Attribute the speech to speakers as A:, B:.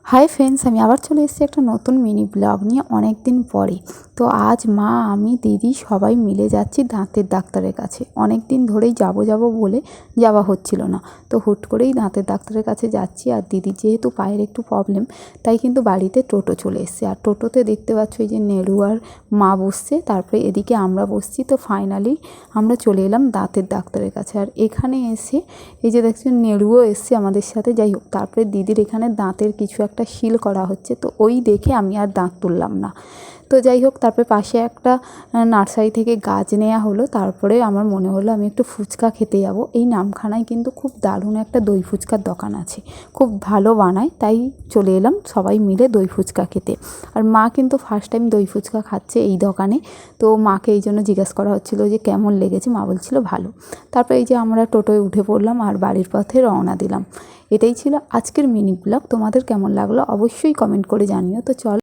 A: Hi friends, আমি আবার চলে এসেছি একটা নতুন মিনি ব্লগ নিয়ে অনেক দিন পরে। তো আজ মা, আমি, দিদি সবাই মিলে যাচ্ছি দাঁতের ডাক্তারের কাছে। অনেক দিন ধরেই যাব বলে যাওয়া হচ্ছিল না। তো হুট করেই দাঁতের ডাক্তারের কাছে যাচ্ছি। আর দিদির যেহেতু পায়ের একটু প্রবলেম, তাই কিন্তু বাড়িতে টোটো চলে এসছে। আর টোটোতে দেখতে পাচ্ছ এই যে নেড়ু আর মা বসছে, তারপরে এদিকে আমরা বসছি। তো ফাইনালি আমরা চলে এলাম দাঁতের ডাক্তারের কাছে। আর এখানে এসে এই যে দেখছেন নেড়ুও এসছে আমাদের সাথে। যাই হোক, তারপরে দিদির এখানে দাঁতের কিছু একটা শিল করা হচ্ছে, তো ওই দেখে আমি আর দাঁত তুললাম না। তো যাই হোক, তারপরে পাশে একটা নার্সারি থেকে গাছ নেওয়া হলো। তারপরে আমার মনে হলো আমি একটু ফুচকা খেতে যাব। এই নামখানায় কিন্তু খুব দারুণ একটা দই ফুচকার দোকান আছে, খুব ভালো বানায়। তাই চলে এলাম সবাই মিলে দই ফুচকা খেতে। আর মা কিন্তু ফার্স্ট টাইম দই ফুচকা খাচ্ছে এই দোকানে। তো মাকে এই জন্য জিজ্ঞাসা করা হচ্ছিলো যে কেমন লেগেছে। মা বলছিল ভালো। তারপরে এই যে আমরা টোটোয় উঠে পড়লাম আর বাড়ির পথে রওনা দিলাম। এটাই ছিল আজকের মিনি ব্লগ। তোমাদের কেমন লাগলো অবশ্যই কমেন্ট করে জানিও। তো চল।